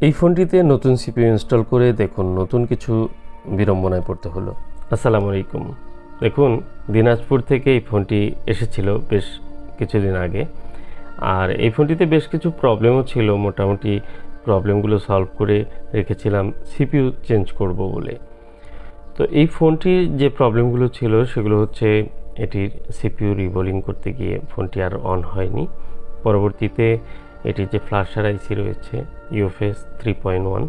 এই ফোনটিতে নতুন সিপিইউ ইনস্টল করে দেখুন নতুন কিছু বিড়ম্বনায় পড়তে হলো। আসসালামু আলাইকুম। দেখুন, দিনাজপুর থেকে এই ফোনটি এসেছিল বেশ কিছুদিন আগে, আর এই ফোনটিতে বেশ কিছু প্রবলেমও ছিল। মোটামুটি প্রবলেমগুলো সলভ করে রেখেছিলাম সিপিইউ চেঞ্জ করব বলে। তো এই ফোনটির যে প্রবলেমগুলো ছিল সেগুলো হচ্ছে এটির সিপিইউ রিবোলিং করতে গিয়ে ফোনটি আর অন হয়নি। পরবর্তীতে এটির যে ফ্ল্যাশার আইসি রয়েছে UFS 3.1,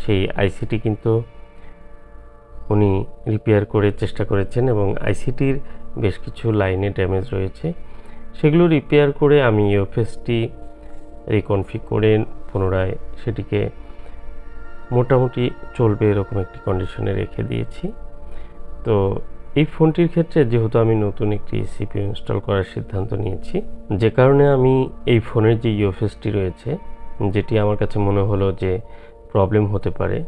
সেই আইসিটি কিন্তু উনি রিপেয়ার করে চেষ্টা করেছেন এবং আইসিটির বেশ কিছু লাইনে ড্যামেজ রয়েছে, সেগুলো রিপেয়ার করে আমি UFSটি রিকনফিগ করে পুনরায় সেটিকে মোটামুটি চলবে এরকম একটি কন্ডিশনে রেখে দিয়েছি। তো এই ফোনটির ক্ষেত্রে যেহেতু আমি নতুন একটি সিপিইউ ইনস্টল করার সিদ্ধান্ত নিয়েছি, যে কারণে আমি এই ফোনের যে UFSটি রয়েছে, যেটি আমার কাছে মনে হলো যে প্রবলেম হতে পারে,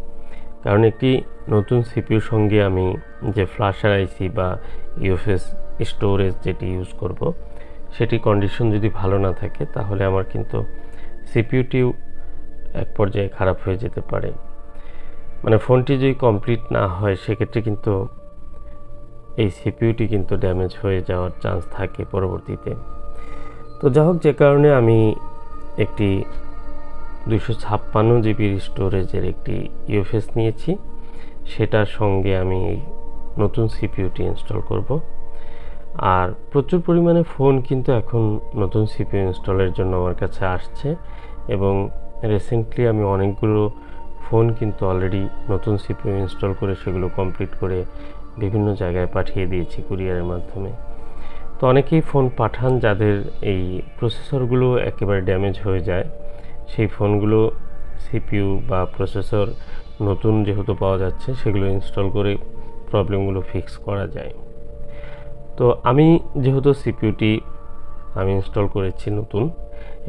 কারণ একটি নতুন সিপিইউর সঙ্গে আমি যে ফ্ল্যাশার আইসি বা UFS স্টোরেজ যেটি ইউজ করব, সেটি কন্ডিশন যদি ভালো না থাকে তাহলে আমার কিন্তু সিপিইউটিও এক পর্যায়ে খারাপ হয়ে যেতে পারে। মানে ফোনটি যদি কমপ্লিট না হয় সেক্ষেত্রে কিন্তু এই সিপিইউটি কিন্তু ড্যামেজ হয়ে যাওয়ার চান্স থাকে পরবর্তীতে। তো যা হোক, যে কারণে আমি একটি 256 জিবির স্টোরেজের একটি UFS নিয়েছি, সেটার সঙ্গে আমি এই নতুন সিপিইউটি ইনস্টল করব। আর প্রচুর পরিমাণে ফোন কিন্তু এখন নতুন সিপিইউ ইনস্টলের জন্য আমার কাছে আসছে, এবং রিসেন্টলি আমি অনেকগুলো ফোন কিন্তু অলরেডি নতুন সিপিইউ ইনস্টল করে সেগুলো কমপ্লিট করে বিভিন্ন জায়গায় পাঠিয়ে দিয়েছি কুরিয়ারের মাধ্যমে। তো অনেকেই ফোন পাঠান যাদের এই প্রসেসরগুলো একেবারে ড্যামেজ হয়ে যায়, সেই ফোনগুলো সিপিইউ বা প্রসেসর নতুন যেহেতু পাওয়া যাচ্ছে সেগুলো ইনস্টল করে প্রবলেমগুলো ফিক্স করা যায়। তো আমি যেহেতু সিপিইউটি আমি ইনস্টল করেছি নতুন,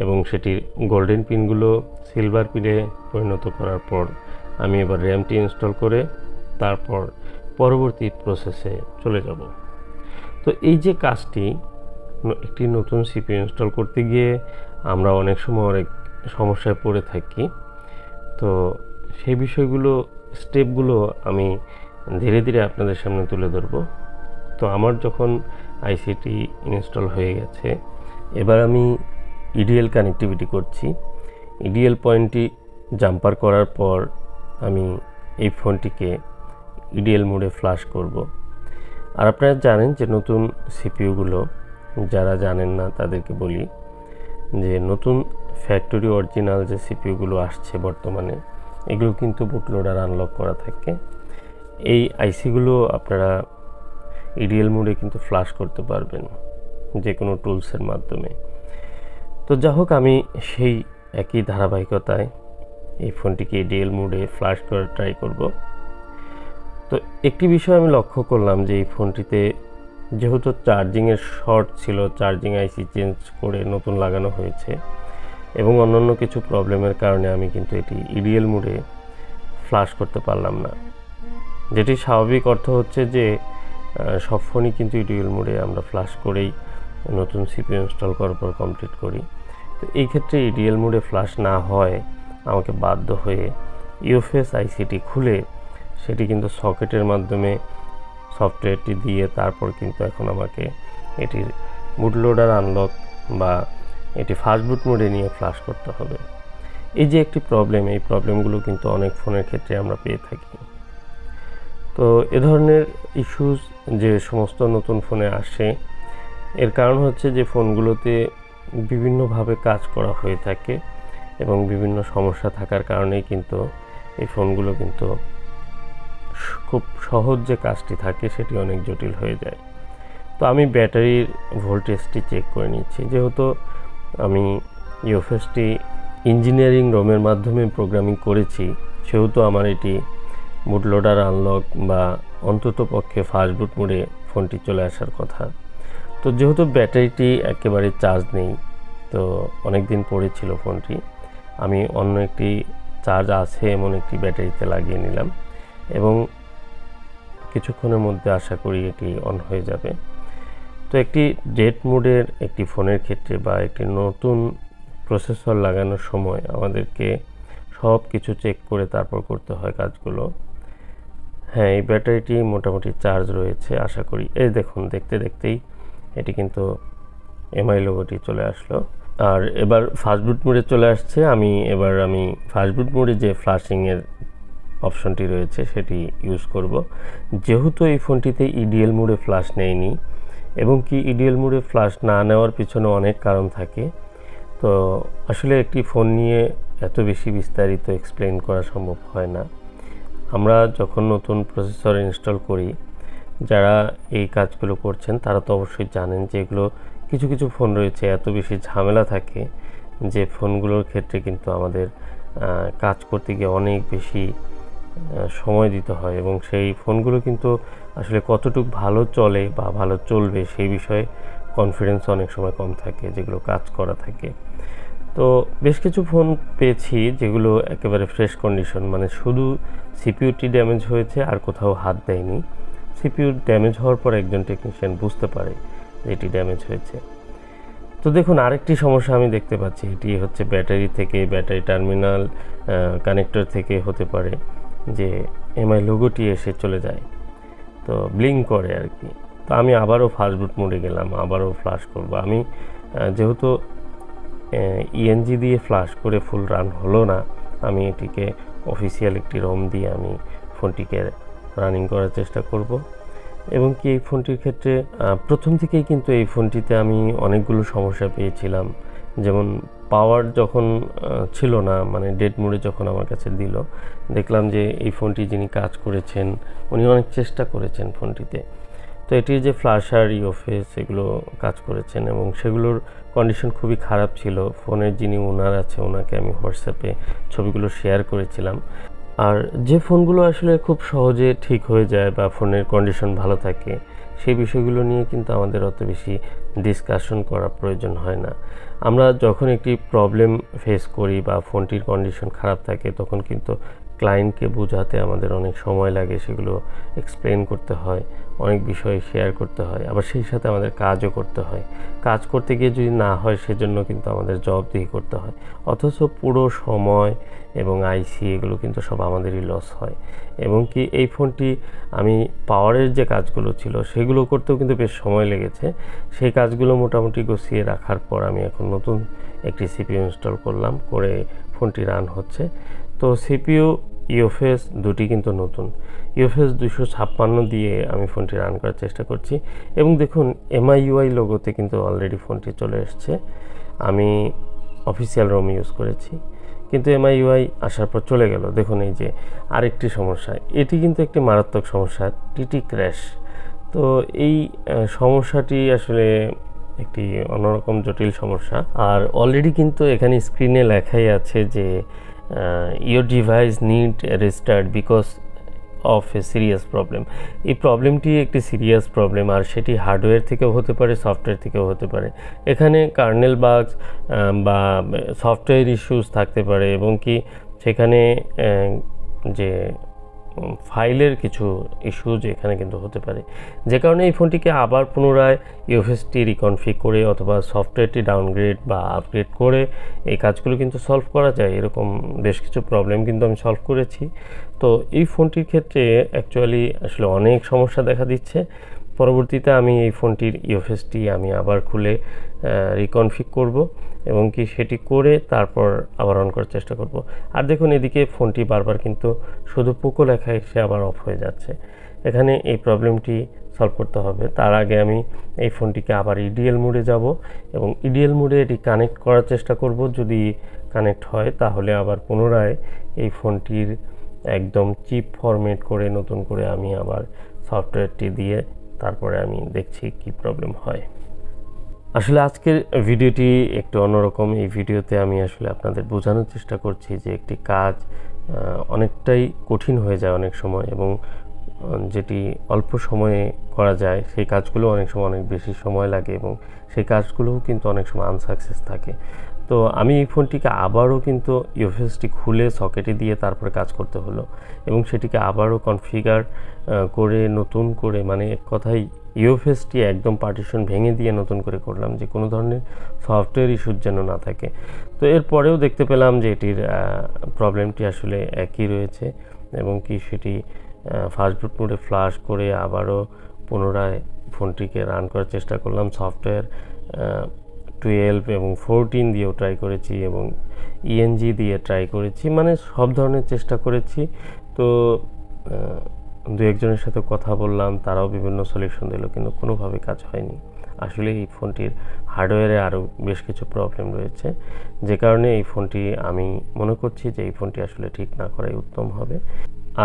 এবং সেটির গোল্ডেন পিনগুলো সিলভার পিনে পরিণত করার পর আমি এবার র্যামটি ইনস্টল করে তারপর পরবর্তী প্রসেসে চলে যাব। তো এই যে কাজটি, একটি নতুন সিপিইউ ইনস্টল করতে গিয়ে আমরা অনেক সময় অনেক সমস্যায় পড়ে থাকি। তো সেই বিষয়গুলো, স্টেপগুলো আমি ধীরে ধীরে আপনাদের সামনে তুলে ধরব। তো আমার যখন আইসিটি ইনস্টল হয়ে গেছে, এবার আমি ইডিএল কানেক্টিভিটি করছি। ইডিএল পয়েন্টটি জাম্পার করার পর আমি এই ফোনটিকে ইডিএল মোডে ফ্ল্যাশ করব। আর আপনারা জানেন যে নতুন সিপিইউগুলো, যারা জানেন না তাদেরকে বলি যে নতুন ফ্যাক্টরি অরিজিনাল যে সিপিইউগুলো আসছে বর্তমানে, এগুলো কিন্তু বুটলোডার আনলক করা থাকে। এই আইসিগুলো আপনারা ইডিএল মোডে কিন্তু ফ্ল্যাশ করতে পারবেন যে কোনো টুলসের মাধ্যমে। তো যা হোক, আমি সেই একই ধারাবাহিকতায় এই ফোনটিকে ইডিএল মোডে ফ্ল্যাশ করার ট্রাই করব। তো একটি বিষয় আমি লক্ষ্য করলাম যে এই ফোনটিতে যেহেতু চার্জিংয়ের শর্ট ছিল, চার্জিং আইসি চেঞ্জ করে নতুন লাগানো হয়েছে, এবং অন্যান্য কিছু প্রবলেমের কারণে আমি কিন্তু এটি ইডিএল মোডে ফ্ল্যাশ করতে পারলাম না। যেটি স্বাভাবিক অর্থ হচ্ছে যে সব ফোনই কিন্তু ইডিএল মোডে আমরা ফ্ল্যাশ করেই নতুন সিপিইউ ইনস্টল করার পর কমপ্লিট করি। তো এই ক্ষেত্রে ইডিএল মোডে ফ্ল্যাশ না হয় আমাকে বাধ্য হয়ে UFS আইসিটি খুলে সেটি কিন্তু সকেটের মাধ্যমে সফটওয়্যারটি দিয়ে তারপর কিন্তু এখন আমাকে এটির বুটলোডার আনলক বা এটি ফাস্ট বুট মোডে নিয়ে ফ্ল্যাশ করতে হবে। এই যে একটি প্রবলেম, এই প্রবলেমগুলো কিন্তু অনেক ফোনের ক্ষেত্রে আমরা পেয়ে থাকি। তো এ ধরনের ইস্যুস যে সমস্ত নতুন ফোনে আসে, এর কারণ হচ্ছে যে ফোনগুলোতে বিভিন্নভাবে কাজ করা হয়ে থাকে, এবং বিভিন্ন সমস্যা থাকার কারণেই কিন্তু এই ফোনগুলো কিন্তু খুব সহজ যে কাজটি থাকে সেটি অনেক জটিল হয়ে যায়। তো আমি ব্যাটারির ভোল্টেজটি চেক করে নিচ্ছি। যেহেতু আমি UFSটি ইঞ্জিনিয়ারিং রোমের মাধ্যমে প্রোগ্রামিং করেছি, সেহেতু আমার এটি বুটলোডার আনলক বা অন্তত পক্ষে ফাস্ট বুট মোডে ফোনটি চলে আসার কথা। তো যেহেতু ব্যাটারিটি একেবারে চার্জ নেই, তো অনেক দিন পড়েছিল ফোনটি, আমি অন্য একটি চার্জ আছে এমন একটি ব্যাটারিতে লাগিয়ে নিলাম, এবং কিছুক্ষণের মধ্যে আশা করি এটি অন হয়ে যাবে। তো একটি ডেড মোডের একটি ফোনের ক্ষেত্রে বা একটি নতুন প্রসেসর লাগানোর সময় আমাদেরকে সব কিছু চেক করে তারপর করতে হয় কাজগুলো। হ্যাঁ, এই ব্যাটারিটি মোটামুটি চার্জ রয়েছে আশা করি। এই দেখুন, দেখতে দেখতেই এটি কিন্তু এমআই লোগোটি চলে আসলো। আর এবার ফাস্টবুট মোডে চলে আসছে। আমি ফাস্টবুট মোডে যে ফ্লাশিংয়ের অপশনটি রয়েছে সেটি ইউজ করব। যেহেতু এই ফোনটিতে ইডিএল মোডে ফ্লাশ নেয়নি, এবং কি ইডিএল মোডে ফ্লাশ না নেওয়ার পিছনে অনেক কারণ থাকে। তো আসলে একটি ফোন নিয়ে এত বেশি বিস্তারিত এক্সপ্লেন করা সম্ভব হয় না। আমরা যখন নতুন প্রসেসর ইনস্টল করি, যারা এই কাজগুলো করছেন তারা তো অবশ্যই জানেন যে এগুলো কিছু কিছু ফোন রয়েছে এত বেশি ঝামেলা থাকে যে ফোনগুলোর ক্ষেত্রে কিন্তু আমাদের কাজ করতে গিয়ে অনেক বেশি সময় দিতে হয়, এবং সেই ফোনগুলো কিন্তু আসলে কতটুকু ভালো চলে বা ভালো চলবে সেই বিষয়ে কনফিডেন্স অনেক সময় কম থাকে যেগুলো কাজ করা থাকে। তো বেশ কিছু ফোন পেয়েছি যেগুলো একেবারে ফ্রেশ কন্ডিশন, মানে শুধু সিপিইউটি ড্যামেজ হয়েছে আর কোথাও হাত দেয়নি। সিপিইউ ড্যামেজ হওয়ার পর একজন টেকনিশিয়ান বুঝতে পারে যে এটি ড্যামেজ হয়েছে। তো দেখুন, আরেকটি সমস্যা আমি দেখতে পাচ্ছি, এটি হচ্ছে ব্যাটারি থেকে, ব্যাটারি টার্মিনাল কানেক্টর থেকে হতে পারে যে এমআই লোগোটি এসে চলে যায়, তো ব্লিঙ্ক করে আর কি। তো আমি আবারও ফাস্টবুট মোডে গেলাম, আবারও ফ্লাশ করব। আমি যেহেতু ইএনজি দিয়ে ফ্লাশ করে ফুল রান হলো না, আমি এটিকে অফিসিয়াল একটি রোম দিয়ে আমি ফোনটিকে রানিং করার চেষ্টা করব। এবং কি এই ফোনটির ক্ষেত্রে প্রথম থেকেই কিন্তু এই ফোনটিতে আমি অনেকগুলো সমস্যা পেয়েছিলাম। যেমন পাওয়ার যখন ছিল না, মানে ডেড মোডে যখন আমার কাছে দিল, দেখলাম যে এই ফোনটি যিনি কাজ করেছেন উনি অনেক চেষ্টা করেছেন ফোনটিতে। তো এটির যে ফ্ল্যাশার, ইওফেস এগুলো কাজ করেছেন এবং সেগুলোর কন্ডিশন খুবই খারাপ ছিল। ফোনের যিনি ওনার আছে ওনাকে আমি হোয়াটসঅ্যাপে ছবিগুলো শেয়ার করেছিলাম। আর যে ফোনগুলো আসলে খুব সহজে ঠিক হয়ে যায় বা ফোনের কন্ডিশন ভালো থাকে, সেই বিষয়গুলো নিয়ে কিন্তু আমাদের অত বেশি ডিসকাশন করার প্রয়োজন হয় না। আমরা যখন একটি প্রবলেম ফেস করি বা ফোনটির কন্ডিশন খারাপ থাকে, তখন কিন্তু ক্লায়েন্টকে বোঝাতে আমাদের অনেক সময় লাগে, সেগুলো এক্সপ্লেন করতে হয়, অনেক বিষয় শেয়ার করতে হয়, আবার সেই সাথে আমাদের কাজও করতে হয়। কাজ করতে গিয়ে যদি না হয় সেজন্য কিন্তু আমাদের জবাবদিহি করতে হয়, অথচ পুরো সময় এবং আইসি এগুলো কিন্তু সব আমাদেরই লস হয়। এবং কি এই ফোনটি আমি পাওয়ারের যে কাজগুলো ছিল সেগুলো করতেও কিন্তু বেশ সময় লেগেছে। সেই কাজগুলো মোটামুটি গুছিয়ে রাখার পর আমি এখন নতুন একটি সিপিইউ ইনস্টল করলাম, করে ফোনটি রান হচ্ছে। তো সিপিইউ ইউএফএস দুটি কিন্তু নতুন, ইউএফএস 256 দিয়ে আমি ফোনটি রান করার চেষ্টা করছি। এবং দেখুন, এমআইইউআই লোগোতে কিন্তু অলরেডি ফোনটি চলে এসছে। আমি অফিসিয়াল রোম ইউজ করেছি, কিন্তু এমআইইউআই আসার পর চলে গেল। দেখুন, এই যে আরেকটি সমস্যা, এটি কিন্তু একটি মারাত্মক সমস্যা, টিটি ক্র্যাশ। তো এই সমস্যাটি আসলে একটি অন্যরকম জটিল সমস্যা। আর অলরেডি কিন্তু এখানে স্ক্রিনে লেখাই আছে যে your device need restart because of A serious problem. এই প্রবলেমটি একটি সিরিয়াস প্রবলেম, আর সেটি হার্ডওয়্যার থেকেও হতে পারে, সফটওয়্যার থেকেও হতে পারে। এখানে কার্নেল বাগস বা সফটওয়্যার ইস্যুস থাকতে পারে, এবং কি সেখানে যে ফাইলের কিছু ইস্যুজ এখানে কিন্তু হতে পারে, যে কারণে এই ফোনটিকে আবার পুনরায় ইউএফএসটি রিকনফিগ করে অথবা সফটওয়্যারটি ডাউনগ্রেড বা আপগ্রেড করে এই কাজগুলো কিন্তু সলভ করা যায়। এরকম বেশ কিছু প্রবলেম কিন্তু আমি সলভ করেছি। তো এই ফোনটির ক্ষেত্রে অ্যাকচুয়ালি আসলে অনেক সমস্যা দেখা দিচ্ছে। পরবর্তীতে আমি এই ফোনটির ইউএফএসটি আমি আবার খুলে রিকনফিগ করব, এবং কি সেটি করে তারপর আবার অন করার চেষ্টা করব। আর দেখুন, এদিকে ফোনটি বারবার কিন্তু শুধু পোকো লেখা এসে আবার অফ হয়ে যাচ্ছে। এখানে এই প্রবলেমটি সলভ করতে হবে। তার আগে আমি এই ফোনটিকে আবার ইডিএল মোডে যাব, এবং ইডিএল মোডে এটি কানেক্ট করার চেষ্টা করব। যদি কানেক্ট হয় তাহলে আবার পুনরায় এই ফোনটির একদম চিপ ফরম্যাট করে নতুন করে আমি আবার সফটওয়্যারটি দিয়ে তারপরে আমি দেখছি কি প্রবলেম হয়। আসলে আজকের ভিডিওটি একটু অন্যরকম। এই ভিডিওতে আমি আসলে আপনাদের বোঝানোর চেষ্টা করছি যে একটি কাজ অনেকটাই কঠিন হয়ে যায় অনেক সময়, এবং যেটি অল্প সময়ে করা যায় সেই কাজগুলো অনেক সময় অনেক বেশি সময় লাগে, এবং সেই কাজগুলোও কিন্তু অনেক সময় আনসাকসেস থাকে। তো আমি এই ফোনটিকে আবারও কিন্তু ইউএফএসটি খুলে সকেটে দিয়ে তারপরে কাজ করতে হলো, এবং সেটিকে আবারও কনফিগার করে নতুন করে, মানে এক কথায় ইউএফএসটি একদম পার্টিশন ভেঙে দিয়ে নতুন করে করলাম, যে কোনো ধরনের সফটওয়্যার ইস্যুর যেন না থাকে। তো এরপরেও দেখতে পেলাম যে এটির প্রবলেমটি আসলে একই রয়েছে, এবং কি সেটি ফাস্ট বুট মোডে ফ্লাশ করে আবারও পুনরায় ফোনটিকে রান করার চেষ্টা করলাম। সফটওয়্যার 12 এবং 14 দিয়েও ট্রাই করেছি, এবং ইএনজি দিয়ে ট্রাই করেছি, মানে সব ধরনের চেষ্টা করেছি। তো দু একজনের সাথে কথা বললাম, তারাও বিভিন্ন সলিউশন দিল, কিন্তু কোনোভাবে কাজ হয়নি। আসলে এই ফোনটির হার্ডওয়্যারে আরও বেশ কিছু প্রবলেম রয়েছে, যে কারণে এই ফোনটি আমি মনে করছি যে এই ফোনটি আসলে ঠিক না করাই উত্তম হবে।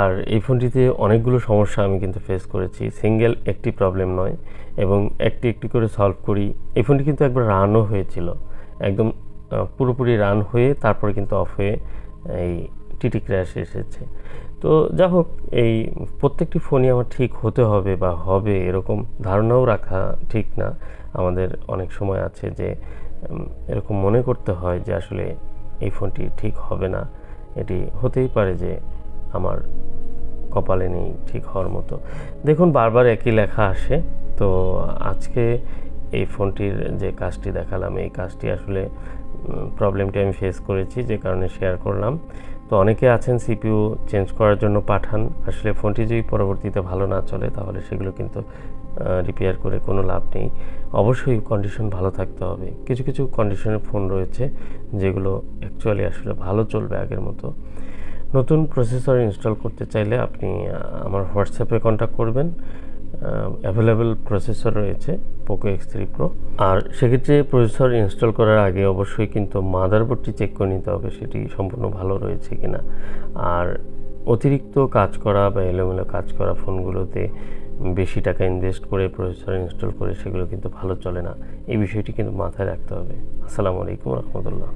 আর এই ফোনটিতে অনেকগুলো সমস্যা আমি কিন্তু ফেস করেছি, সিঙ্গেল একটি প্রবলেম নয়, এবং একটি একটি করে সলভ করি। এই ফোনটি কিন্তু একবার রানও হয়েছিল, একদম পুরোপুরি রান হয়ে তারপরে কিন্তু অফ হয়ে এই টিটি ক্র্যাশ এসেছে। তো যা হোক, এই প্রত্যেকটি ফোনই আমার ঠিক হতে হবে বা হবে এরকম ধারণাও রাখা ঠিক না। আমাদের অনেক সময় আছে যে এরকম মনে করতে হয় যে আসলে এই ফোনটি ঠিক হবে না, এটি হতেই পারে যে আমার কপালে নেই ঠিক হওয়ার মতো। দেখুন, বারবার একই লেখা আসে। তো আজকে এই ফোনটির যে কাজটি দেখালাম, এই কাজটি আসলে প্রবলেমটি আমি ফেস করেছি, যে কারণে শেয়ার করলাম। তো অনেকে আছেন সিপিইউ চেঞ্জ করার জন্য পাঠান, আসলে ফোনটি যদি পরবর্তীতে ভালো না চলে তাহলে সেগুলো কিন্তু রিপেয়ার করে কোনো লাভ নেই। অবশ্যই কন্ডিশন ভালো থাকতে হবে। কিছু কিছু কন্ডিশনের ফোন রয়েছে যেগুলো অ্যাকচুয়ালি আসলে ভালো চলবে আগের মতো। নতুন প্রসেসর ইনস্টল করতে চাইলে আপনি আমার হোয়াটসঅ্যাপে কন্ট্যাক্ট করবেন। অ্যাভেলেবেল প্রসেসর রয়েছে পোকো X3 Pro। আর সেক্ষেত্রে প্রসেসর ইনস্টল করার আগে অবশ্যই কিন্তু মাদারবোর্ডটি চেক করে নিতে হবে সেটি সম্পূর্ণ ভালো রয়েছে কিনা। আর অতিরিক্ত কাজ করা বা এলোমেলো কাজ করা ফোনগুলোতে বেশি টাকা ইনভেস্ট করে প্রসেসর ইনস্টল করে সেগুলো কিন্তু ভালো চলে না। এই বিষয়টি কিন্তু মাথায় রাখতে হবে। আসসালামু আলাইকুম রহমতুল্লাহ।